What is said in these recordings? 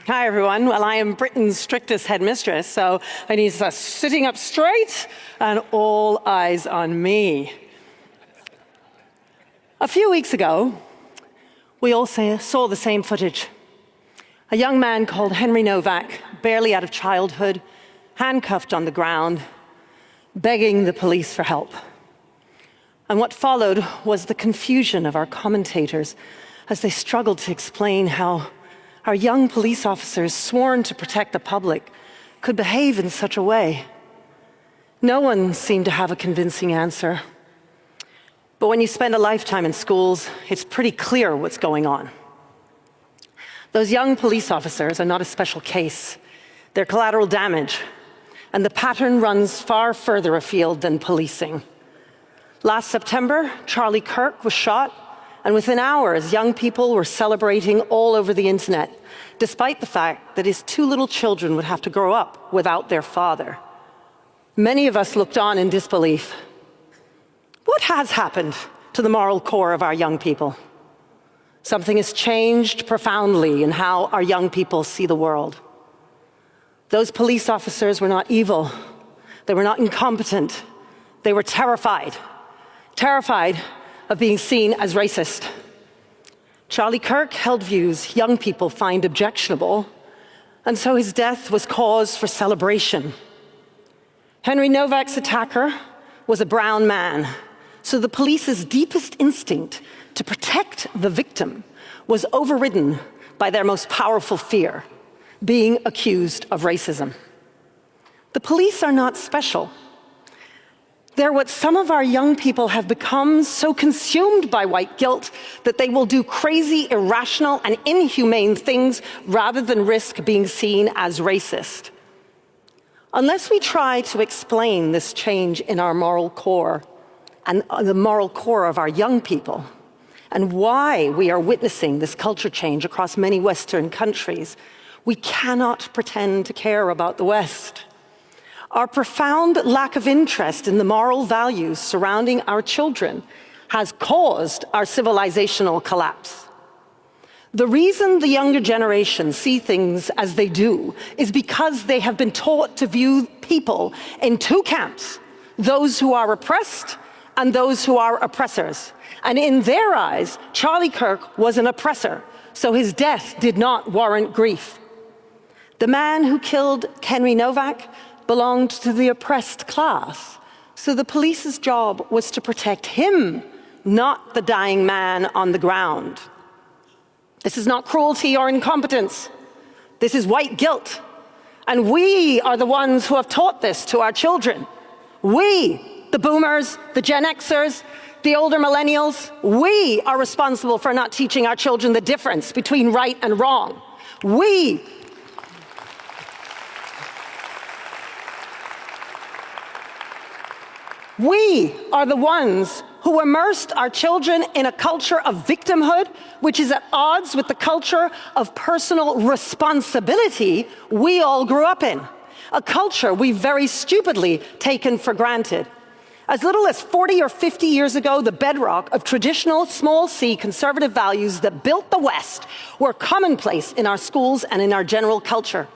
Hi, everyone. Well, I am Britain's strictest headmistress, so I need us sitting up straight and all eyes on me. A few weeks ago, we all saw the same footage. A young man called Henry Novak, barely out of childhood, handcuffed on the ground, begging the police for help. And what followed was the confusion of our commentators as they struggled to explain how our young police officers, sworn to protect the public, could behave in such a way. No one seemed to have a convincing answer. But when you spend a lifetime in schools, it's pretty clear what's going on. Those young police officers are not a special case. They're collateral damage, and the pattern runs far further afield than policing. Last September, Charlie Kirk was shot, and within hours, young people were celebrating all over the internet, despite the fact that his two little children would have to grow up without their father. Many of us looked on in disbelief. What has happened to the moral core of our young people? Something has changed profoundly in how our young people see the world. Those police officers were not evil. They were not incompetent. They were terrified of being seen as racist. Charlie Kirk held views young people find objectionable, and so his death was cause for celebration. Henry Novak's attacker was a brown man, so the police's deepest instinct to protect the victim was overridden by their most powerful fear, being accused of racism. The police are not special. They're what some of our young people have become, so consumed by white guilt that they will do crazy, irrational, and inhumane things rather than risk being seen as racist. Unless we try to explain this change in our moral core and the moral core of our young people, and why we are witnessing this culture change across many Western countries, we cannot pretend to care about the West. Our profound lack of interest in the moral values surrounding our children has caused our civilizational collapse. The reason the younger generation see things as they do is because they have been taught to view people in two camps, those who are oppressed and those who are oppressors. And in their eyes, Charlie Kirk was an oppressor, so his death did not warrant grief. The man who killed Henry Novak belonged to the oppressed class, so the police's job was to protect him, not the dying man on the ground. This is not cruelty or incompetence. This is white guilt. And we are the ones who have taught this to our children. We, the boomers, the Gen Xers, the older millennials, we are responsible for not teaching our children the difference between right and wrong. We are the ones who immersed our children in a culture of victimhood, which is at odds with the culture of personal responsibility we all grew up in, a culture we've very stupidly taken for granted. As little as 40 or 50 years ago, the bedrock of traditional small c conservative values that built the West were commonplace in our schools and in our general culture.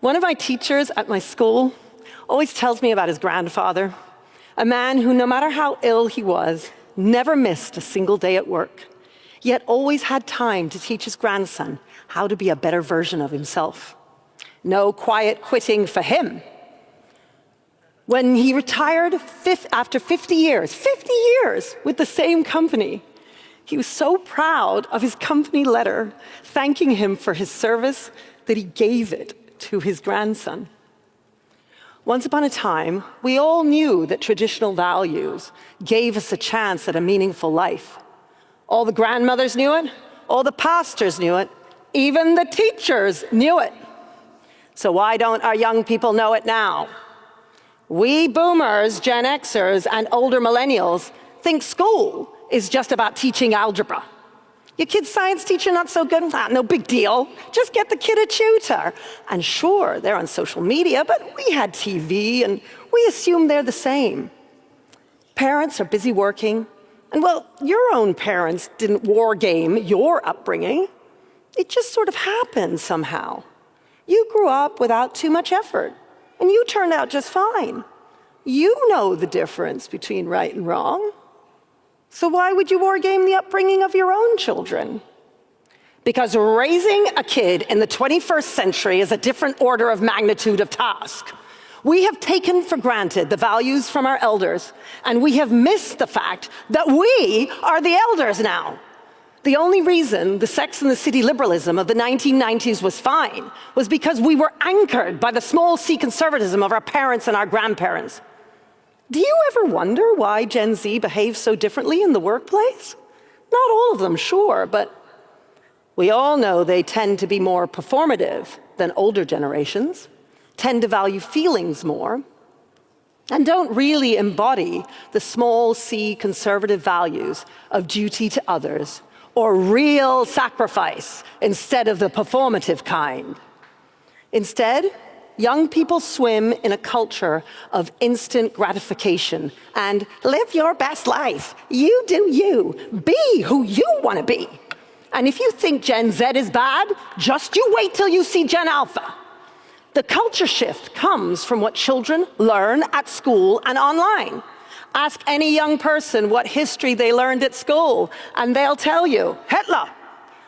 One of my teachers at my school always tells me about his grandfather, a man who, no matter how ill he was, never missed a single day at work, yet always had time to teach his grandson how to be a better version of himself. No quiet quitting for him. When he retired after 50 years with the same company, he was so proud of his company letter thanking him for his service that he gave it to his grandson. Once upon a time, we all knew that traditional values gave us a chance at a meaningful life. All the grandmothers knew it, all the pastors knew it, even the teachers knew it. So why don't our young people know it now? We boomers, Gen Xers, and older millennials think school is just about teaching algebra. Your kid's science teacher not so good? No big deal. Just get the kid a tutor. And sure, they're on social media, but we had TV, and we assume they're the same. Parents are busy working, and well, your own parents didn't war game your upbringing. It just sort of happened somehow. You grew up without too much effort, and you turned out just fine. You know the difference between right and wrong. So why would you wargame the upbringing of your own children? Because raising a kid in the 21st century is a different order of magnitude of task. We have taken for granted the values from our elders, and we have missed the fact that we are the elders now. The only reason the Sex and the City liberalism of the 1990s was fine was because we were anchored by the small c conservatism of our parents and our grandparents. Do you ever wonder why Gen Z behaves so differently in the workplace? Not all of them, sure, but we all know they tend to be more performative than older generations, tend to value feelings more, and don't really embody the small c conservative values of duty to others or real sacrifice instead of the performative kind. Instead, young people swim in a culture of instant gratification and live your best life. You do you. Be who you want to be. And if you think Gen Z is bad, just you wait till you see Gen Alpha. The culture shift comes from what children learn at school and online. Ask any young person what history they learned at school, and they'll tell you Hitler.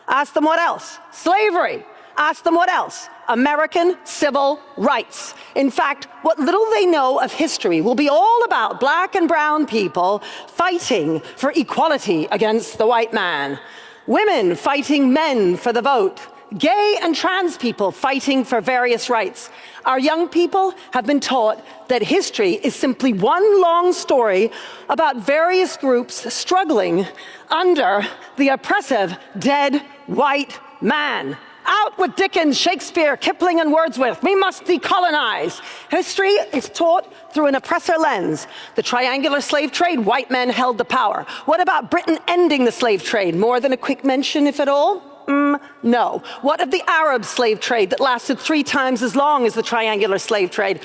Ask them what else? Slavery. Ask them what else? American civil rights. In fact, what little they know of history will be all about black and brown people fighting for equality against the white man, women fighting men for the vote, gay and trans people fighting for various rights. Our young people have been taught that history is simply one long story about various groups struggling under the oppressive dead white man. Out with Dickens, Shakespeare, Kipling, and Wordsworth. We must decolonize. History is taught through an oppressor lens. The triangular slave trade, white men held the power. What about Britain ending the slave trade? More than a quick mention, if at all? No. What of the Arab slave trade that lasted 3 times as long as the triangular slave trade?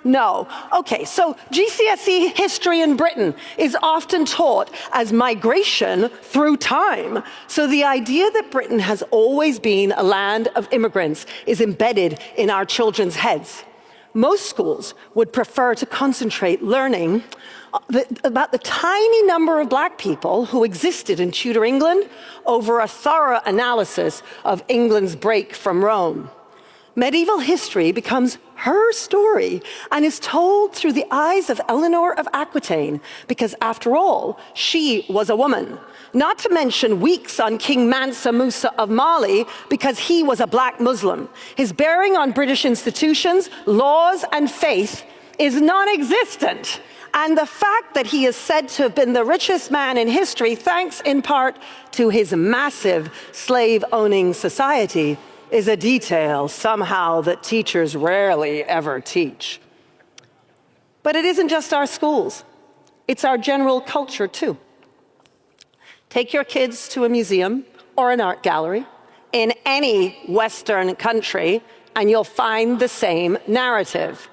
No. Okay, so GCSE history in Britain is often taught as migration through time. So the idea that Britain has always been a land of immigrants is embedded in our children's heads. Most schools would prefer to concentrate learning about the tiny number of black people who existed in Tudor England over a thorough analysis of England's break from Rome. Medieval history becomes her story and is told through the eyes of Eleanor of Aquitaine, because after all, she was a woman. Not to mention weeks on King Mansa Musa of Mali, because he was a black Muslim. His bearing on British institutions, laws, and faith is non-existent. And the fact that he is said to have been the richest man in history, thanks in part to his massive slave-owning society, is a detail somehow that teachers rarely ever teach. But it isn't just our schools. It's our general culture, too. Take your kids to a museum or an art gallery in any Western country, and you'll find the same narrative.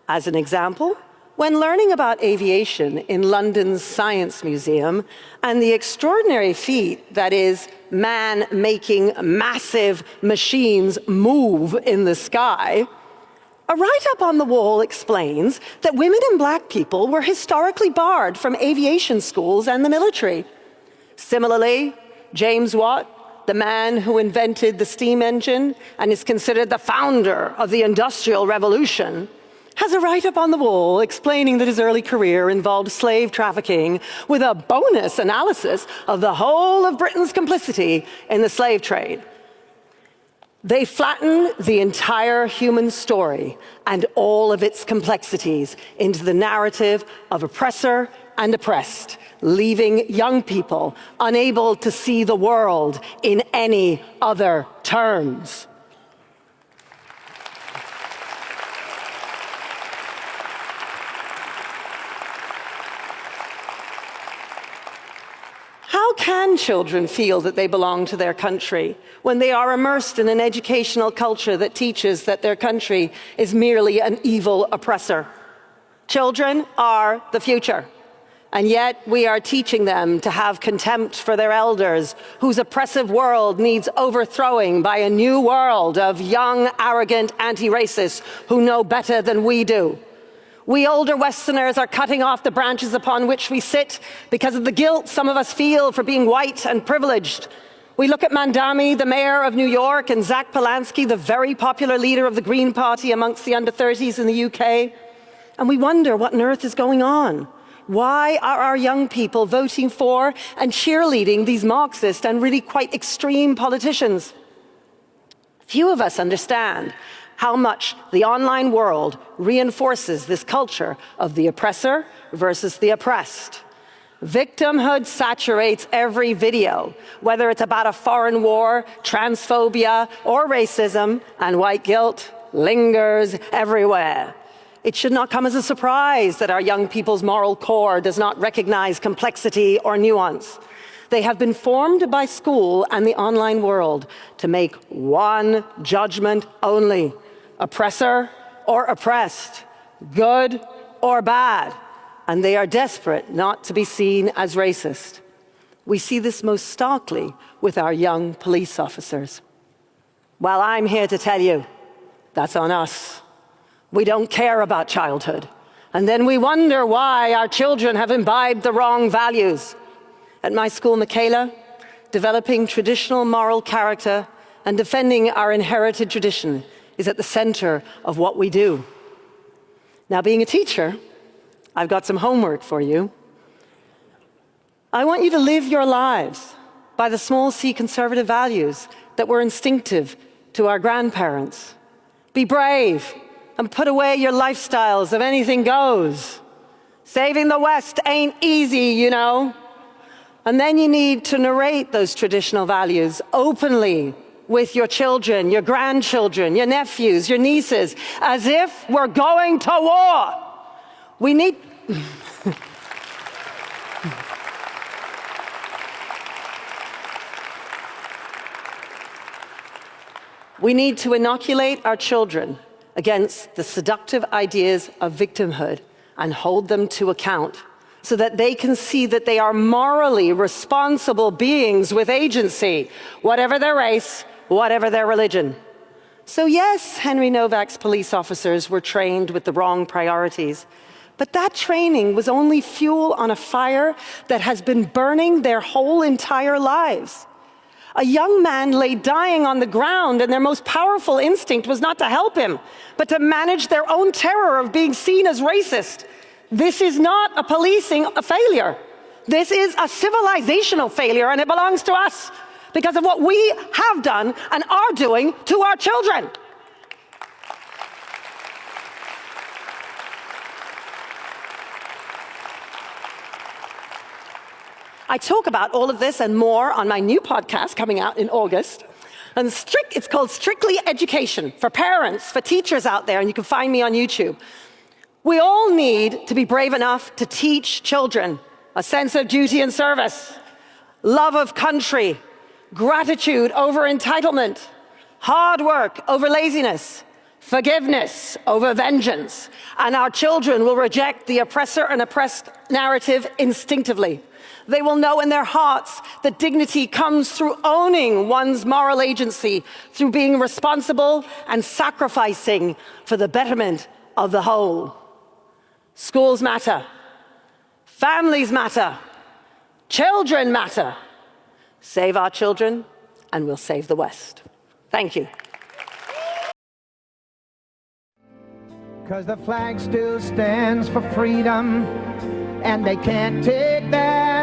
As an example, when learning about aviation in London's Science Museum and the extraordinary feat that is man making massive machines move in the sky, a write-up on the wall explains that women and black people were historically barred from aviation schools and the military. Similarly, James Watt, the man who invented the steam engine and is considered the founder of the Industrial Revolution, has a write-up on the wall explaining that his early career involved slave trafficking with a bonus analysis of the whole of Britain's complicity in the slave trade. They flatten the entire human story and all of its complexities into the narrative of oppressor and oppressed, leaving young people unable to see the world in any other terms. How can children feel that they belong to their country when they are immersed in an educational culture that teaches that their country is merely an evil oppressor? Children are the future. And yet we are teaching them to have contempt for their elders, whose oppressive world needs overthrowing by a new world of young, arrogant anti-racists who know better than we do. We older Westerners are cutting off the branches upon which we sit because of the guilt some of us feel for being white and privileged. We look at Mandami, the mayor of New York, and Zach Polanski, the very popular leader of the Green Party amongst the under-30s in the UK, and we wonder what on earth is going on. Why are our young people voting for and cheerleading these Marxist and really quite extreme politicians? Few of us understand how much the online world reinforces this culture of the oppressor versus the oppressed. Victimhood saturates every video, whether it's about a foreign war, transphobia, or racism, and white guilt lingers everywhere. It should not come as a surprise that our young people's moral core does not recognize complexity or nuance. They have been formed by school and the online world to make one judgment only: oppressor or oppressed, good or bad, and they are desperate not to be seen as racist. We see this most starkly with our young police officers. Well, I'm here to tell you, that's on us. We don't care about childhood. And then we wonder why our children have imbibed the wrong values. At my school, Michaela, developing traditional moral character and defending our inherited tradition is at the center of what we do. Now, being a teacher, I've got some homework for you. I want you to live your lives by the small c conservative values that were instinctive to our grandparents. Be brave and put away your lifestyles of anything goes. Saving the West ain't easy, you know. And then you need to narrate those traditional values openly with your children, your grandchildren, your nephews, your nieces, as if we're going to war. We need... We need to inoculate our children against the seductive ideas of victimhood and hold them to account so that they can see that they are morally responsible beings with agency, whatever their race, whatever their religion. So yes, Henry Novak's police officers were trained with the wrong priorities, but that training was only fuel on a fire that has been burning their whole entire lives. A young man lay dying on the ground, and their most powerful instinct was not to help him, but to manage their own terror of being seen as racist. This is not a policing failure. This is a civilizational failure, and it belongs to us because of what we have done and are doing to our children. I talk about all of this and more on my new podcast coming out in August. And it's called Strictly Education, for parents, for teachers out there, and you can find me on YouTube. We all need to be brave enough to teach children a sense of duty and service, love of country, gratitude over entitlement, hard work over laziness, forgiveness over vengeance. And our children will reject the oppressor and oppressed narrative instinctively. They will know in their hearts that dignity comes through owning one's moral agency, through being responsible and sacrificing for the betterment of the whole. Schools matter. Families matter. Children matter. Save our children, and we'll save the West. Thank you. 'Cause the flag still stands for freedom, and they can't take that